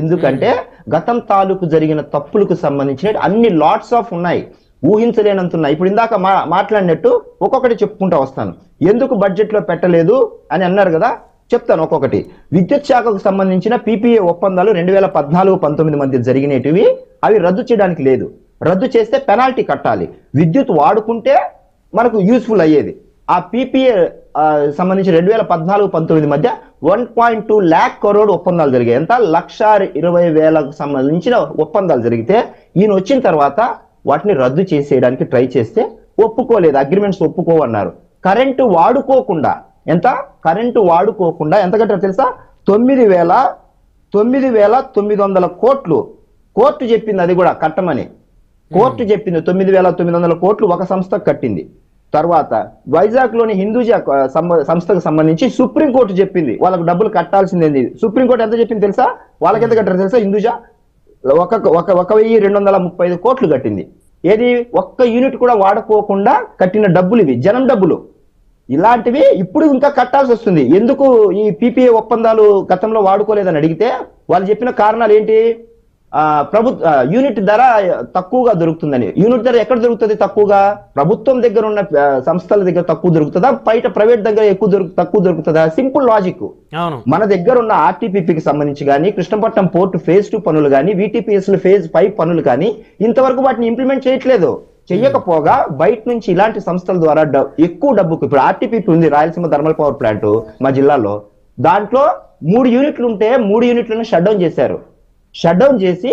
ఎందుకంటే గతం తాలూకు జరిగిన తప్పులకు సంబంధించిన అన్ని లాట్స్ ఆఫ్ ఉన్నాయి, ఊహించలేనంత ఉన్నాయి. ఇప్పుడు ఇందాక మాట్లాడినట్టు ఒక్కొక్కటి చెప్పుకుంటూ వస్తాను. ఎందుకు బడ్జెట్ లో పెట్టలేదు అని అన్నారు కదా, చెప్తాను ఒక్కొక్కటి. విద్యుత్ శాఖకు సంబంధించిన పీపీఏ ఒప్పందాలు 2014-19 మధ్య జరిగినవి, అవి రద్దు చేయడానికి లేదు. రద్దు చేస్తే పెనాల్టీ కట్టాలి. విద్యుత్ వాడుకుంటే మనకు యూస్ఫుల్ అయ్యేది. ఆ పీపీఏ సంబంధించి 2014-19 మధ్య 1.2 lakh crore ఒప్పందాలు జరిగాయి. ఎంత? 1,20,000కు సంబంధించిన ఒప్పందాలు జరిగితే ఈయన వచ్చిన తర్వాత వాటిని రద్దు చేసేయడానికి ట్రై చేస్తే ఒప్పుకోలేదు, అగ్రిమెంట్స్ ఒప్పుకోవన్నారు. కరెంటు వాడుకోకుండా కరెంటు వాడుకోకుండా ఎంత కట్టారు తెలుసా? 9,900 కోట్లు కోర్టు చెప్పింది, అది కూడా కట్టమని కోర్టు చెప్పింది. 9,900 కోట్లు ఒక సంస్థకు కట్టింది. తర్వాత వైజాగ్ లోని హిందూజా సంస్థకు సంబంధించి సుప్రీంకోర్టు చెప్పింది వాళ్ళకు డబ్బులు కట్టాల్సిందేంది. సుప్రీంకోర్టు ఎంత చెప్పింది తెలుసా? వాళ్ళకి ఎంత కట్టారు తెలుసా? హిందూజా 1,235 కోట్లు కట్టింది. ఏది? ఒక్క యూనిట్ కూడా వాడుకోకుండా కట్టిన డబ్బులు ఇవి, జనం డబ్బులు. ఇలాంటివి ఇప్పుడు ఇంకా కట్టాల్సి వస్తుంది. ఎందుకు ఈ పీపీఏ ఒప్పందాలు గతంలో వాడుకోలేదని అడిగితే వాళ్ళు చెప్పిన కారణాలు ఏంటి? యూనిట్ ధర తక్కువగా దొరుకుతుందని. యూనిట్ ధర ఎక్కడ దొరుకుతుంది తక్కువగా? ప్రభుత్వం దగ్గర ఉన్న సంస్థల దగ్గర తక్కువ దొరుకుతుందా, బయట ప్రైవేట్ దగ్గర తక్కువ దొరుకుతుందా? Simple logic. మన దగ్గర ఉన్న ఆర్టీపీపీకి సంబంధించి కానీ, కృష్ణపట్నం పోర్టు ఫేజ్ 2 పనులు కానీ, వీటీపీఎస్ ఫేజ్ 5 పనులు కానీ ఇంతవరకు వాటిని ఇంప్లిమెంట్ చేయట్లేదు. చెయ్యకపోగా బయట నుంచి ఇలాంటి సంస్థల ద్వారా ఎక్కువ డబ్బుకు, ఇప్పుడు ఆర్టీపీపీ ఉంది రాయలసీమ థర్మల్ పవర్ ప్లాంట్ మా జిల్లాలో, దాంట్లో 3 యూనిట్లు ఉంటే 3 యూనిట్లను షట్ డౌన్ చేశారు. షట్ డౌన్ చేసి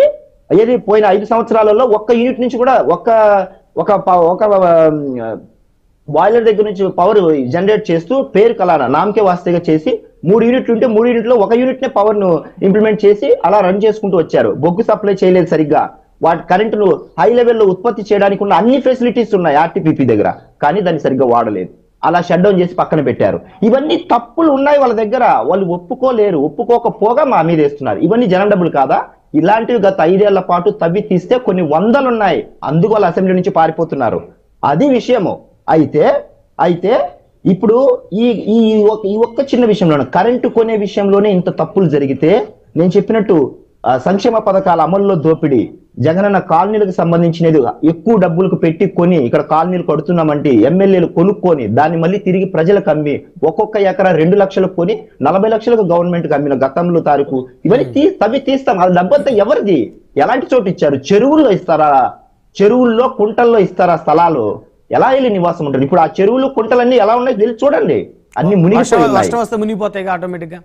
ఏది పోయిన 5 సంవత్సరాలలో ఒక్క యూనిట్ నుంచి కూడా ఒక బాయిలర్ దగ్గర నుంచి పవర్ జనరేట్ చేస్తూ పేరు కలానా నామకే వాస్తేగా చేసి 3 యూనిట్లు ఉంటే 3 యూనిట్లో ఒక యూనిట్ నే పవర్ ను ఇంప్లిమెంట్ చేసి అలా రన్ చేసుకుంటూ వచ్చారు. బొగ్గు సప్లై చేయలేదు సరిగ్గా. వాటి కరెంటును హై లెవెల్లో ఉత్పత్తి చేయడానికి ఉన్న అన్ని ఫెసిలిటీస్ ఉన్నాయి ఆర్టీపీపీ దగ్గర, కానీ దాన్ని సరిగ్గా వాడలేదు. అలా షట్ డౌన్ చేసి పక్కన పెట్టారు. ఇవన్నీ తప్పులు ఉన్నాయి వాళ్ళ దగ్గర, వాళ్ళు ఒప్పుకోలేరు. ఒప్పుకోకపోగా మా మీద వేస్తున్నారు. ఇవన్నీ జనం డబ్బులు కాదా? ఇలాంటివి గత 5 ఏళ్ల పాటు తవ్వి తీస్తే కొన్ని వందలు ఉన్నాయి. అందుకు వాళ్ళు అసెంబ్లీ నుంచి పారిపోతున్నారు. అది విషయము. అయితే ఇప్పుడు ఈ ఒక్క చిన్న విషయంలో, కరెంటు కొనే విషయంలోనే ఇంత తప్పులు జరిగితే, నేను చెప్పినట్టు సంక్షేమ పథకాల అమల్లో దోపిడీ, జగనన్న కాలనీలకు సంబంధించినది ఎక్కువ డబ్బులకు పెట్టి కొని ఇక్కడ కాలనీలు కడుతున్నామంటే ఎమ్మెల్యేలు కొనుక్కొని దాన్ని మళ్ళీ తిరిగి ప్రజలకు అమ్మి ఒక్కొక్క ఎకరా 2 లక్షలకు కొని 40 లక్షలకు గవర్నమెంట్ కి అమ్మిన గతంలో తారీఖు ఇవన్నీ తవ్వి తీస్తాం. అది డబ్బంతా ఎవరిది? ఎలాంటి చోటు ఇచ్చారు? చెరువుల్లో ఇస్తారా? చెరువుల్లో కుంటల్లో ఇస్తారా స్థలాలు? ఎలా వెళ్ళి నివాసం ఉంటారు? ఇప్పుడు ఆ చెరువులు కుంటలన్నీ ఎలా ఉన్నాయి వెళ్ళి చూడండి, అన్ని మునిగిపోతాయి ఆటోమేటిక్ గా.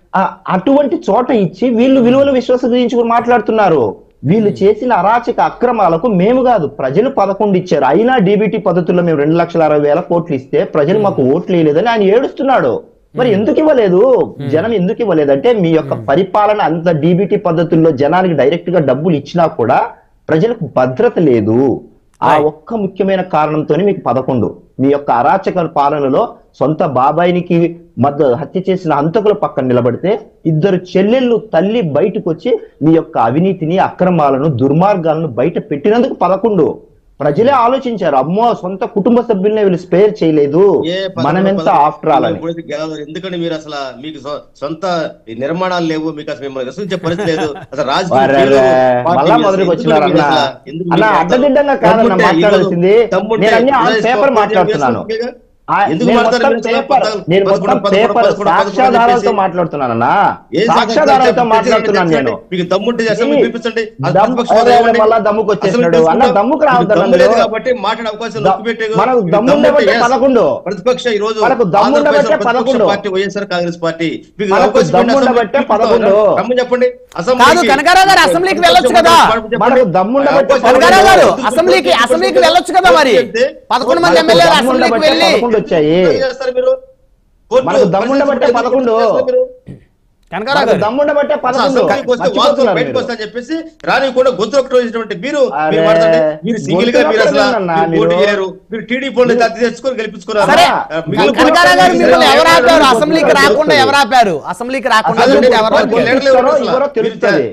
అటువంటి చోట ఇచ్చి వీళ్ళు విలువల విశ్వాసం గురించి మాట్లాడుతున్నారు. వీళ్ళు చేసిన అరాచక అక్రమాలకు మేము కాదు, ప్రజలు 11 ఇచ్చారు. అయినా డీబీటీ పద్ధతుల్లో మేము 2,60,000 కోట్లు ఇస్తే ప్రజలు మాకు ఓట్లు వేయలేదని ఆయన ఏడుస్తున్నాడు. మరి ఎందుకు ఇవ్వలేదు? జనం ఎందుకు ఇవ్వలేదంటే మీ యొక్క పరిపాలన అంత డీబీటీ పద్ధతుల్లో జనానికి డైరెక్ట్ గా డబ్బులు ఇచ్చినా కూడా ప్రజలకు భద్రత లేదు. ఆ ఒక్క ముఖ్యమైన కారణంతోనే మీకు 11. మీ యొక్క అరాచక పాలనలో సొంత బాబాయినికి హత్య చేసిన హంతకుల పక్కన నిలబడితే 2 చెల్లెళ్ళు తల్లి బయటకు వచ్చి మీ యొక్క అవినీతిని, అక్రమాలను, దుర్మార్గాలను బయట పెట్టినందుకు 11. ప్రజలే ఆలోచించారు, అమ్మో సొంత కుటుంబ సభ్యులనే వీళ్ళు స్పేర్ చేయలేదు, మనమెంత ఆఫ్టర్ ఆల్ అని. ఎందుకంటే మీరు అసలు మీకు సొంత నిర్మాణాలు లేవు, మీకు అసలు మిమ్మల్ని విశ్వసించే పరిస్థితి లేదు. అసలు మళ్ళా మొదటికి వచ్చినారు అన్న అడ్డదిడ్డంగా కాదన్న మాట్లాడాల్సింది. నేను అన్ని ఆన్ పేపర్ మాట్లాడుతున్నాను, నేను మొత్తం పేపర్ సాక్ష్యాధారాలతో మాట్లాడుతున్నానన్నా, సాక్ష్యాధారాలతో మాట్లాడుతున్నాను నేను. మీకు దమ్ముంటే మళ్ళా దమ్ముకు వచ్చేసినాడు అన్న. దమ్ముకు రావద్దు కాబట్టి మాట్లాడే అవకాశం మనకు దమ్ముండే బట్టే 11, ప్రతిపక్ష ఈ రోజు మనకు దమ్ముండే బట్టే 11 పార్టీ వైఎస్ఆర్ కాంగ్రెస్ పార్టీ దమ్ముండే బట్టే 11. చెప్పండి, కనకారావు గారు అసెంబ్లీకి వెళ్ళొచ్చు కదా, మనకు దమ్ముండే బట్టే కనకారావు గారు అసెంబ్లీకి వెళ్ళొచ్చు కదా. మరి 11 మంది ఎమ్మెల్యేలు అసెంబ్లీకి వెళ్ళి వచ్చాయి. మనకు దమ్ముండబట్టే 11, దమ్ముండబట్టే 11 చెప్పేసి రాని కూడా గొంతు ఒకటి మీరు సింగిల్ గా మీరు అసలు మీరు టీడీపీ తెచ్చుకొని గెలిపించుకున్నారు. అసెంబ్లీకి రాకుండా ఎవరు ఆపారు? అసెంబ్లీకి రాకుండా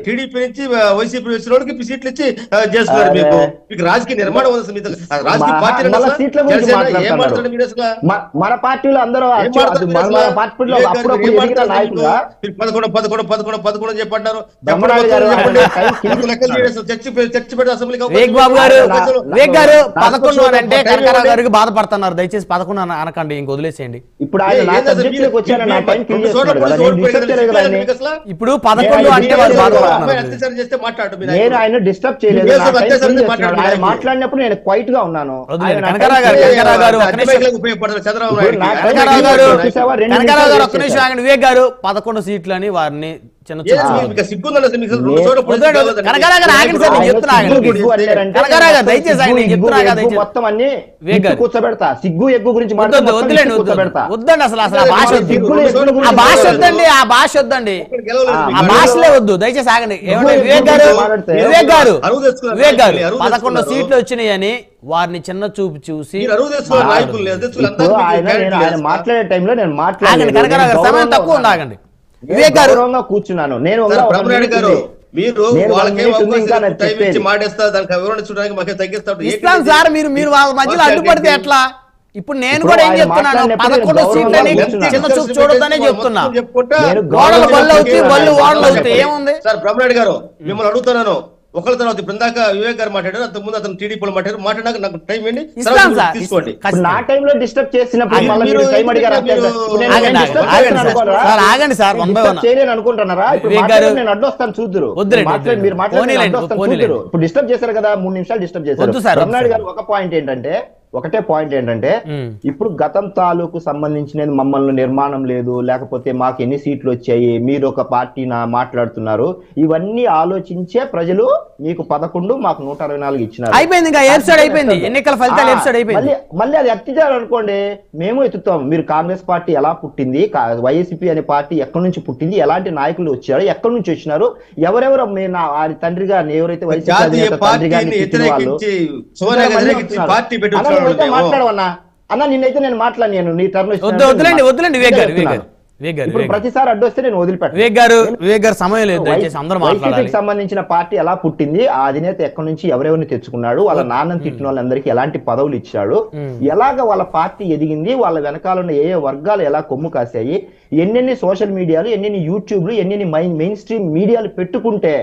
టీడీపీ నుంచి వైసీపీ వచ్చిన వాళ్ళకి సీట్లు ఇచ్చి చేసుకున్నారు. మీకు రాజకీయ నిర్మాణం రాజకీయ పార్టీ మన పార్టీలో అందరూ 11 చెప్పంటారు. బ్రహ్మనాయుడు గారు చర్చ పెట్టి అసెంబ్లీకి వివేక్ బాబు గారు 11 అని అంటే కనకారావు గారికి బాధపడుతున్నారు. దయచేసి 11 అనకండి, ఇంక వదిలేసేయండి. ఇప్పుడు ఆయన నా సబ్జెక్ట్ లోకి వచ్చారు, నా టైం కిల్ చేస్తున్నాడు కదా, నేను డిస్టర్బ్ చేయలేదు కదా ఆయన్ని. ఇప్పుడు 11 అంటే వారు బాధపడుతున్నారు. నేను ఆయన డిస్టర్బ్ చేయలేదు, నా టైం కిల్ చేస్తున్నాడు. ఆయన మాట్లాడినప్పుడు నేను క్వైట్ గా ఉన్నాను. కనకారావు గారు ఒక్క నిమిషం ఆగండి. వివేక్ గారు 11 సీట్లు అని వారిని చిన్న మొత్తం అన్ని కూర్చోబెడతా. సిగ్గు ఎగ్గు గురించి వద్దండి, అసలు అసలు ఆ భాష వద్దండి, ఆ భాష వద్దండి, ఆ భాషలే వద్దు, దయచేసి ఆగండి. ఏమంటే వివేక్ గారు 11 సీట్లు వచ్చినాయి అని వారిని చిన్న చూపు చూసి ఆయన మాట్లాడే టైంలో నేను ఆగండి. కనకారావు గారు సమయం తక్కువ ఉంది, ఆగండి. వివేక్ గారు కూర్చున్నాను నేను. మీరు మాటేస్తారు, దానికి వివరణ చూడడానికి మాకే తగ్గిస్తాడు. ఇస్తాను సార్, మీరు వాళ్ళ మధ్యలో అడ్డుపడితే ఎట్లా? ఇప్పుడు నేను కూడా ఏం చెప్తున్నాను, 11 సీట్లని చిన్న చూపు చూడొద్దనే చెప్తున్నా. గోడలు బళ్ళు అవుతాయి, బళ్ళు ఓడలు అవుతాయి, ఏముంది? సార్ బ్రహ్మనాయుడు గారు మిమ్మల్ని అడుగుతున్నాను. ఒకళ్ళ తర్వాత ఇప్పుడు ఇందాక వివేక్ గారు మాట్లాడారు, అంతకు ముందు అతను టీడీపీ మాట్లాడాక నాకు టైం ఏంటి తీసుకోండి. నా టైంలో డిస్టర్బ్ చేసినప్పుడు చేయలేను అనుకుంటున్నారా? నేను అడ్డొస్తాను చూద్దరు, మీరు మాట్లాడారు. ఇప్పుడు డిస్టర్బ్ చేశారు కదా, 3 నిమిషాలు డిస్టర్బ్ చేశారు. బ్రహ్మనాయుడు గారు ఒకటే పాయింట్ ఏంటంటే ఇప్పుడు గతం తాలూకు సంబంధించినది మమ్మల్ని నిర్మాణం లేదు, లేకపోతే మాకు ఎన్ని సీట్లు వచ్చాయి, మీరు ఒక పార్టీ మాట్లాడుతున్నారు, ఇవన్నీ ఆలోచించే ప్రజలు మీకు 11 మాకు 164 ఇచ్చినారు. అయిపోయింది, అయిపోయింది, ఎన్నికల ఫలితాలు ఎపిసోడ్ అయిపోయింది. మళ్ళీ అది ఎత్తిచారు అనుకోండి, మేము ఎత్తుతాం. మీరు కాంగ్రెస్ పార్టీ ఎలా పుట్టింది, వైఎస్పీ అనే పార్టీ ఎక్కడి నుంచి పుట్టింది, ఎలాంటి నాయకులు వచ్చారు, ఎక్కడి నుంచి వచ్చినారు, ఎవరెవరు వారి తండ్రి గారిని ఎవరైతే వైఎస్పీ మాట్లాడవన్నా అన్న, నిన్నైతే నేను మాట్లాడినాను, నీ టర్మ్ ప్రతిసారి అడ్డొస్తే నేను వదిలిపెట్టాను. సమయం లేదు, వైసీపీకి సంబంధించిన పార్టీ ఎలా పుట్టింది, ఆ అధినేత ఎక్కడి నుంచి ఎవరెవరిని తెచ్చుకున్నాడు, వాళ్ళ నాన్నని తిట్టిన వాళ్ళందరికీ ఎలాంటి పదవులు ఇచ్చాడు, ఎలాగ వాళ్ళ పార్టీ ఎదిగింది, వాళ్ళ వెనకాల ఉన్న ఏ వర్గాలు ఎలా కొమ్ము కాసాయి, ఎన్నెన్ని సోషల్ మీడియాలు, ఎన్నెన్ని యూట్యూబ్లు, ఎన్నెన్ని మెయిన్ స్ట్రీమ్ మీడియాలు పెట్టుకుంటే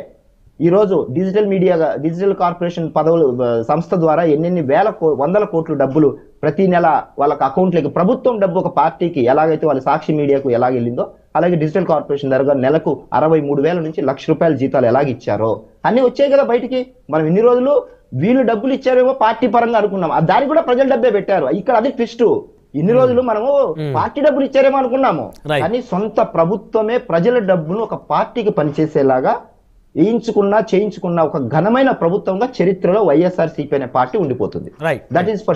ఈ రోజు డిజిటల్ కార్పొరేషన్ సంస్థ ద్వారా ఎన్నెన్ని వందల కోట్ల డబ్బులు ప్రతి నెల వాళ్ళకి అకౌంట్లకి, ప్రభుత్వం డబ్బు ఒక పార్టీకి ఎలాగైతే వాళ్ళ సాక్షి మీడియాకు ఎలాగ వెళ్ళిందో, అలాగే డిజిటల్ కార్పొరేషన్ ద్వారా నెలకు 63,000 నుంచి ₹1,00,000 జీతాలు ఎలాగ ఇచ్చారో అన్ని వచ్చాయి కదా బయటికి. మనం ఇన్ని రోజులు వీళ్ళు డబ్బులు ఇచ్చారేమో పార్టీ పరంగా అనుకున్నాం, దానికి కూడా ప్రజల డబ్బే పెట్టారు. ఇక్కడ అది ట్విస్ట్. ఇన్ని రోజులు మనము పార్టీ డబ్బులు ఇచ్చారేమో అనుకున్నాము, కానీ సొంత ప్రభుత్వమే ప్రజల డబ్బును ఒక పార్టీకి పనిచేసేలాగా చేయించుకున్న ఒక ఘనమైన ప్రభుత్వంగా చరిత్రలో వైఎస్ఆర్సీపీ అనే పార్టీ ఉండిపోతుంది. That is for